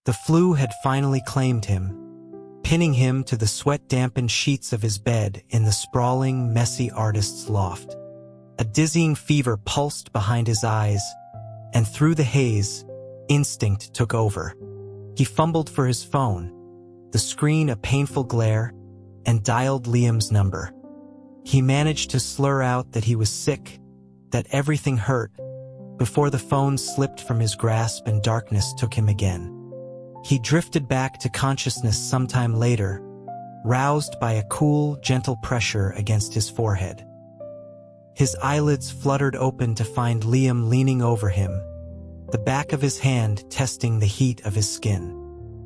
The flu had finally claimed him, pinning him to the sweat-dampened sheets of his bed in the sprawling, messy artist's loft. A dizzying fever pulsed behind his eyes, and through the haze, instinct took over. He fumbled for his phone, the screen a painful glare, and dialed Liam's number. He managed to slur out that he was sick, that everything hurt, before the phone slipped from his grasp and darkness took him again. He drifted back to consciousness sometime later, roused by a cool, gentle pressure against his forehead. His eyelids fluttered open to find Liam leaning over him, the back of his hand testing the heat of his skin.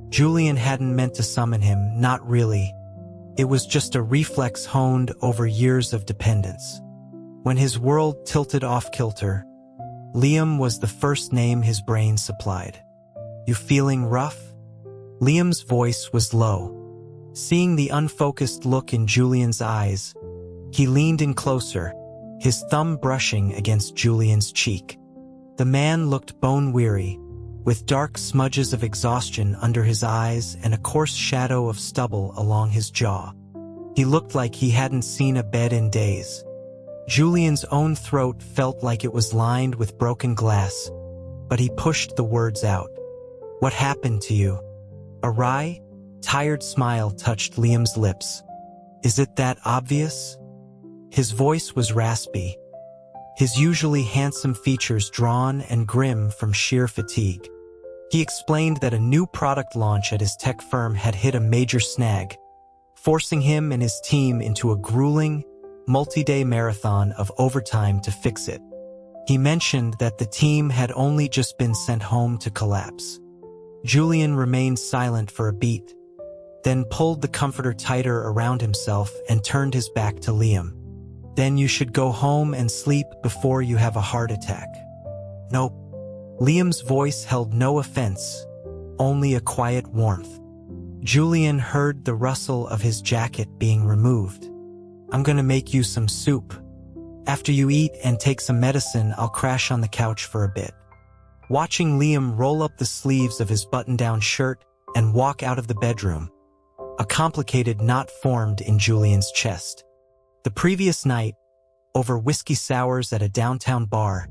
Julian hadn't meant to summon him, not really. It was just a reflex honed over years of dependence. When his world tilted off-kilter, Liam was the first name his brain supplied. "You feeling rough?" Liam's voice was low. Seeing the unfocused look in Julian's eyes, he leaned in closer, his thumb brushing against Julian's cheek. The man looked bone-weary, with dark smudges of exhaustion under his eyes and a coarse shadow of stubble along his jaw. He looked like he hadn't seen a bed in days. Julian's own throat felt like it was lined with broken glass, but he pushed the words out. "What happened to you?" A wry, tired smile touched Liam's lips. "Is it that obvious?" His voice was raspy, his usually handsome features drawn and grim from sheer fatigue. He explained that a new product launch at his tech firm had hit a major snag, forcing him and his team into a grueling, multi-day marathon of overtime to fix it. He mentioned that the team had only just been sent home to collapse. Julian remained silent for a beat, then pulled the comforter tighter around himself and turned his back to Liam. "Then you should go home and sleep before you have a heart attack." "Nope." Liam's voice held no offense, only a quiet warmth. Julian heard the rustle of his jacket being removed. "I'm gonna make you some soup. After you eat and take some medicine, I'll crash on the couch for a bit." Watching Liam roll up the sleeves of his button-down shirt and walk out of the bedroom, a complicated knot formed in Julian's chest. The previous night, over whiskey sours at a downtown bar,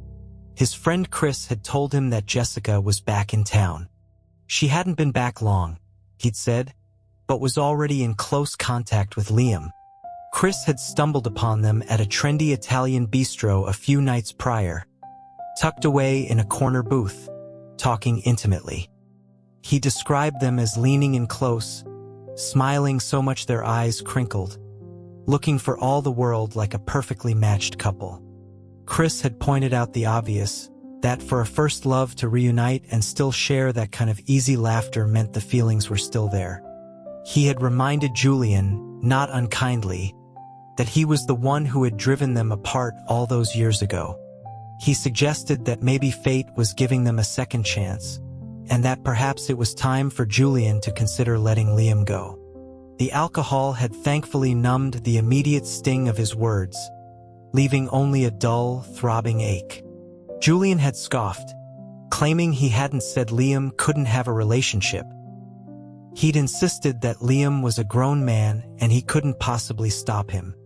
his friend Chris had told him that Jessica was back in town. She hadn't been back long, he'd said, but was already in close contact with Liam. Chris had stumbled upon them at a trendy Italian bistro a few nights prior, tucked away in a corner booth, talking intimately. He described them as leaning in close, smiling so much their eyes crinkled, looking for all the world like a perfectly matched couple. Chris had pointed out the obvious, that for a first love to reunite and still share that kind of easy laughter meant the feelings were still there. He had reminded Julian, not unkindly, that he was the one who had driven them apart all those years ago. He suggested that maybe fate was giving them a second chance, and that perhaps it was time for Julian to consider letting Liam go. The alcohol had thankfully numbed the immediate sting of his words, leaving only a dull, throbbing ache. Julian had scoffed, claiming he hadn't said Liam couldn't have a relationship. He'd insisted that Liam was a grown man and he couldn't possibly stop him.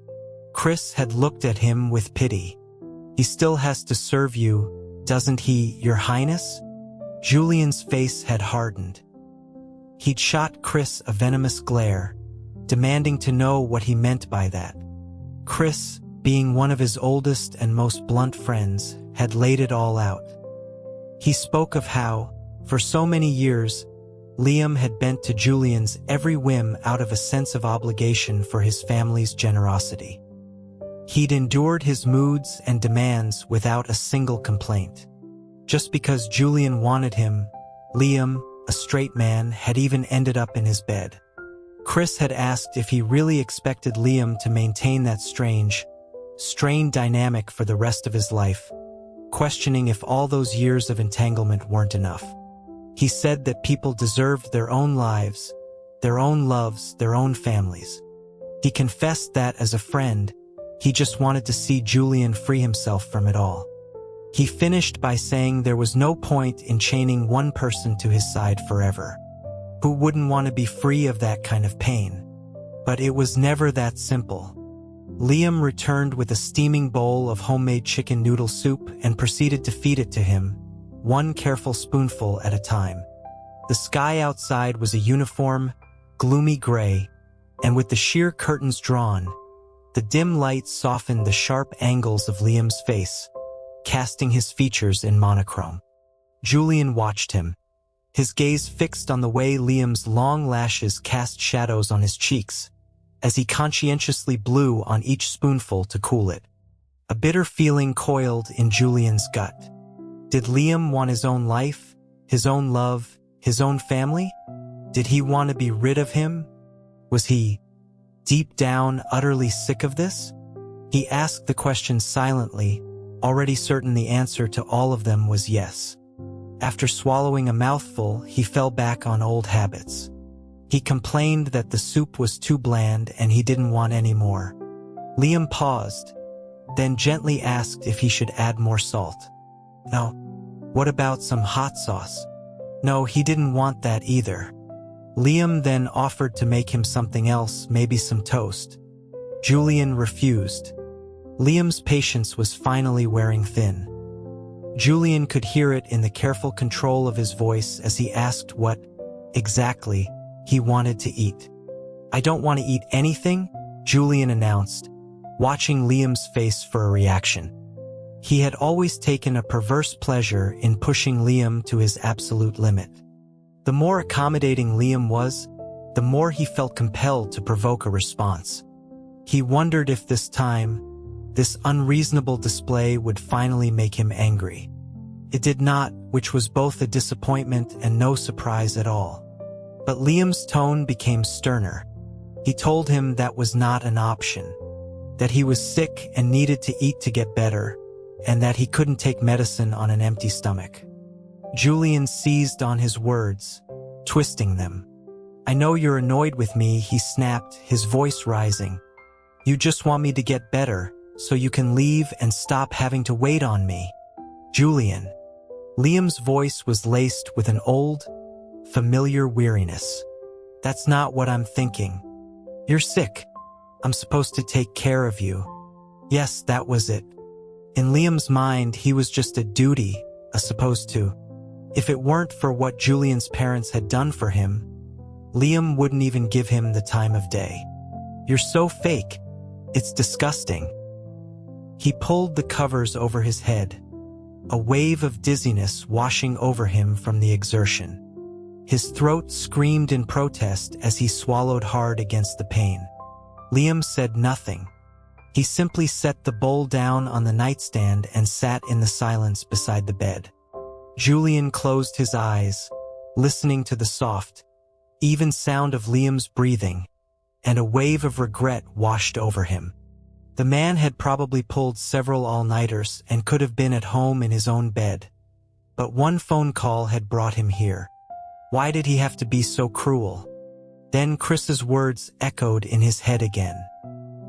Chris had looked at him with pity. "He still has to serve you, doesn't he, Your Highness?" Julian's face had hardened. He'd shot Chris a venomous glare, demanding to know what he meant by that. Chris, being one of his oldest and most blunt friends, had laid it all out. He spoke of how, for so many years, Liam had bent to Julian's every whim out of a sense of obligation for his family's generosity. He'd endured his moods and demands without a single complaint. Just because Julian wanted him, Liam, a straight man, had even ended up in his bed. Chris had asked if he really expected Liam to maintain that strained dynamic for the rest of his life, questioning if all those years of entanglement weren't enough. He said that people deserved their own lives, their own loves, their own families. He confessed that, as a friend, he just wanted to see Julian free himself from it all. He finished by saying there was no point in chaining one person to his side forever. Who wouldn't want to be free of that kind of pain? But it was never that simple. Liam returned with a steaming bowl of homemade chicken noodle soup and proceeded to feed it to him, one careful spoonful at a time. The sky outside was a uniform, gloomy gray, and with the sheer curtains drawn, the dim light softened the sharp angles of Liam's face, casting his features in monochrome. Julian watched him, his gaze fixed on the way Liam's long lashes cast shadows on his cheeks, as he conscientiously blew on each spoonful to cool it. A bitter feeling coiled in Julian's gut. Did Liam want his own life, his own love, his own family? Did he want to be rid of him? Was he, deep down, utterly sick of this? He asked the questions silently, already certain the answer to all of them was yes. After swallowing a mouthful, he fell back on old habits. He complained that the soup was too bland and he didn't want any more. Liam paused, then gently asked if he should add more salt. No. What about some hot sauce? No, he didn't want that either. Liam then offered to make him something else, maybe some toast. Julian refused. Liam's patience was finally wearing thin. Julian could hear it in the careful control of his voice as he asked what, exactly, he wanted to eat. I don't want to eat anything, Julian announced, watching Liam's face for a reaction. He had always taken a perverse pleasure in pushing Liam to his absolute limit. The more accommodating Liam was, the more he felt compelled to provoke a response. He wondered if this time, this unreasonable display would finally make him angry. It did not, which was both a disappointment and no surprise at all. But Liam's tone became sterner. He told him that was not an option, that he was sick and needed to eat to get better, and that he couldn't take medicine on an empty stomach. Julian seized on his words, twisting them. I know you're annoyed with me, he snapped, his voice rising. You just want me to get better, so you can leave and stop having to wait on me. Julian. Liam's voice was laced with an old, familiar weariness. That's not what I'm thinking. You're sick. I'm supposed to take care of you. Yes, that was it. In Liam's mind, he was just a duty, a supposed to. If it weren't for what Julian's parents had done for him, Liam wouldn't even give him the time of day. You're so fake. It's disgusting. He pulled the covers over his head, a wave of dizziness washing over him from the exertion. His throat screamed in protest as he swallowed hard against the pain. Liam said nothing. He simply set the bowl down on the nightstand and sat in the silence beside the bed. Julian closed his eyes, listening to the soft, even sound of Liam's breathing, and a wave of regret washed over him. The man had probably pulled several all-nighters and could have been at home in his own bed. But one phone call had brought him here. Why did he have to be so cruel? Then Chris's words echoed in his head again.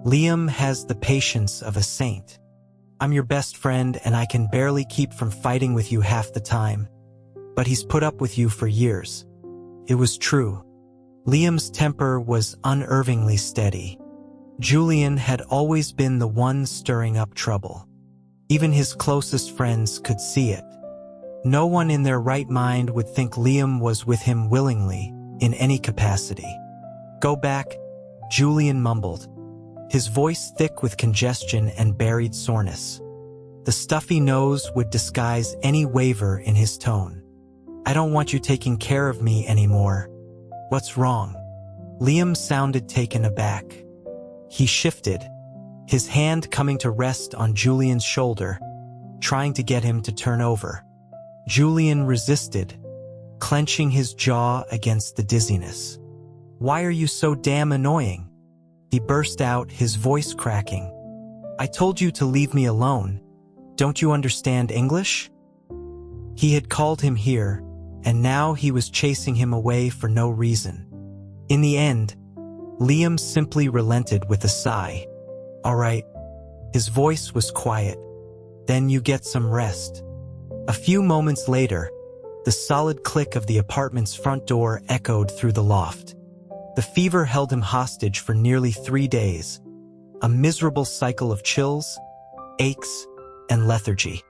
Liam has the patience of a saint. I'm your best friend and I can barely keep from fighting with you half the time. But he's put up with you for years. It was true. Liam's temper was unervingly steady. Julian had always been the one stirring up trouble. Even his closest friends could see it. No one in their right mind would think Liam was with him willingly, in any capacity. Go back, Julian mumbled, his voice thick with congestion and buried soreness. The stuffy nose would disguise any waver in his tone. I don't want you taking care of me anymore. What's wrong? Liam sounded taken aback. He shifted, his hand coming to rest on Julian's shoulder, trying to get him to turn over. Julian resisted, clenching his jaw against the dizziness. Why are you so damn annoying? He burst out, his voice cracking. I told you to leave me alone. Don't you understand English? He had called him here, and now he was chasing him away for no reason. In the end, Liam simply relented with a sigh. All right. His voice was quiet. Then you get some rest. A few moments later, The solid click of the apartment's front door echoed through the loft. The fever held him hostage for nearly 3 days, a miserable cycle of chills, aches, and lethargy.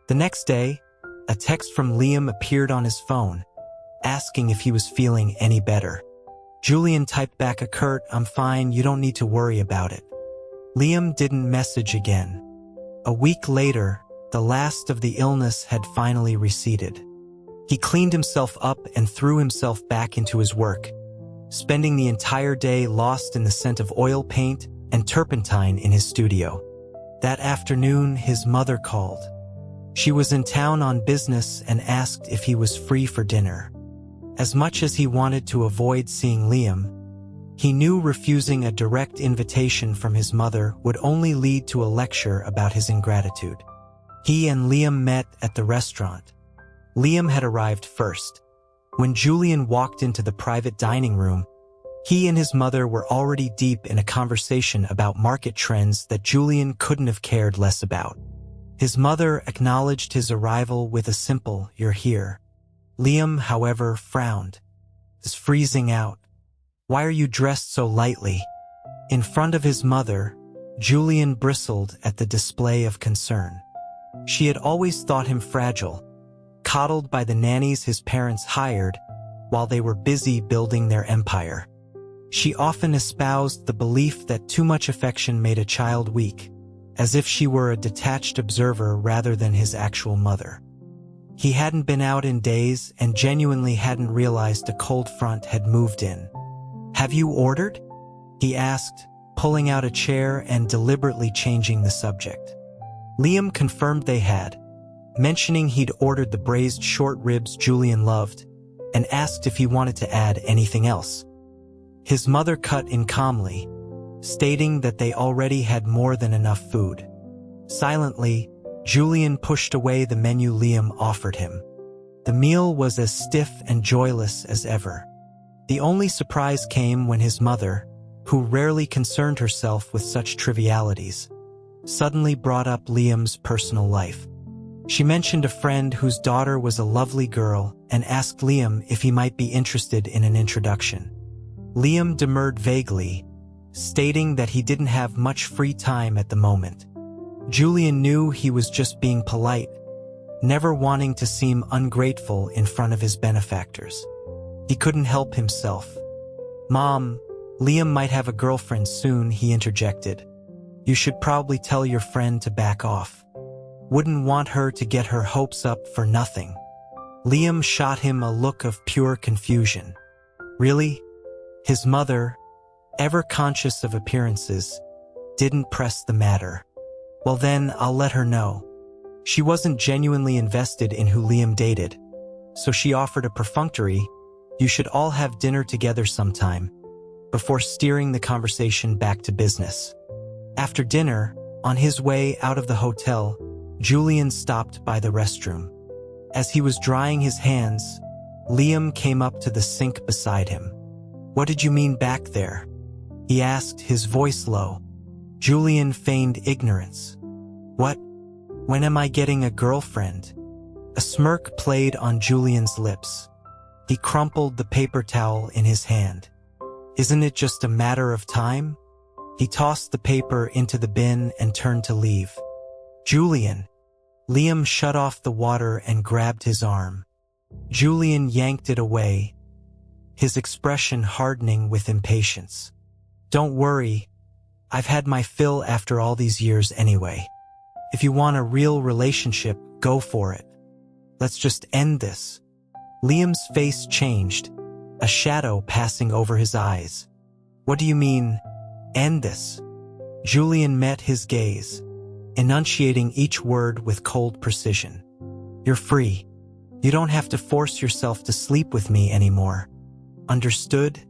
The next day, a text from Liam appeared on his phone, asking if he was feeling any better. Julian typed back a curt, "I'm fine, you don't need to worry about it." Liam didn't message again. A week later, the last of the illness had finally receded. He cleaned himself up and threw himself back into his work, spending the entire day lost in the scent of oil paint and turpentine in his studio. That afternoon, his mother called. She was in town on business and asked if he was free for dinner. As much as he wanted to avoid seeing Liam, he knew refusing a direct invitation from his mother would only lead to a lecture about his ingratitude. He and Liam met at the restaurant. Liam had arrived first. When Julian walked into the private dining room, he and his mother were already deep in a conversation about market trends that Julian couldn't have cared less about. His mother acknowledged his arrival with a simple, "You're here." Liam, however, frowned. "It's freezing out. Why are you dressed so lightly?" In front of his mother, Julian bristled at the display of concern. She had always thought him fragile, coddled by the nannies his parents hired while they were busy building their empire. She often espoused the belief that too much affection made a child weak, as if she were a detached observer rather than his actual mother. He hadn't been out in days and genuinely hadn't realized a cold front had moved in. "Have you ordered?" he asked, pulling out a chair and deliberately changing the subject. Liam confirmed they had, mentioning he'd ordered the braised short ribs Julian loved, and asked if he wanted to add anything else. His mother cut in calmly, stating that they already had more than enough food. Silently, Julian pushed away the menu Liam offered him. The meal was as stiff and joyless as ever. The only surprise came when his mother, who rarely concerned herself with such trivialities, suddenly brought up Liam's personal life. She mentioned a friend whose daughter was a lovely girl and asked Liam if he might be interested in an introduction. Liam demurred vaguely, stating that he didn't have much free time at the moment. Julian knew he was just being polite, never wanting to seem ungrateful in front of his benefactors. He couldn't help himself. "Mom, Liam might have a girlfriend soon," he interjected. "You should probably tell your friend to back off. Wouldn't want her to get her hopes up for nothing." Liam shot him a look of pure confusion. Really? His mother, ever conscious of appearances, didn't press the matter. "Well then, I'll let her know." She wasn't genuinely invested in who Liam dated, so she offered a perfunctory, "You should all have dinner together sometime," before steering the conversation back to business. After dinner, on his way out of the hotel, Julian stopped by the restroom. As he was drying his hands, Liam came up to the sink beside him. "What did you mean back there?" he asked, his voice low. Julian feigned ignorance. "What? When am I getting a girlfriend?" A smirk played on Julian's lips. He crumpled the paper towel in his hand. "Isn't it just a matter of time?" He tossed the paper into the bin and turned to leave. "Julian!" Liam shut off the water and grabbed his arm. Julian yanked it away, his expression hardening with impatience. "Don't worry, I've had my fill after all these years anyway. If you want a real relationship, go for it. Let's just end this." Liam's face changed, a shadow passing over his eyes. "What do you mean, end this?" Julian met his gaze, enunciating each word with cold precision. "You're free. You don't have to force yourself to sleep with me anymore. Understood?"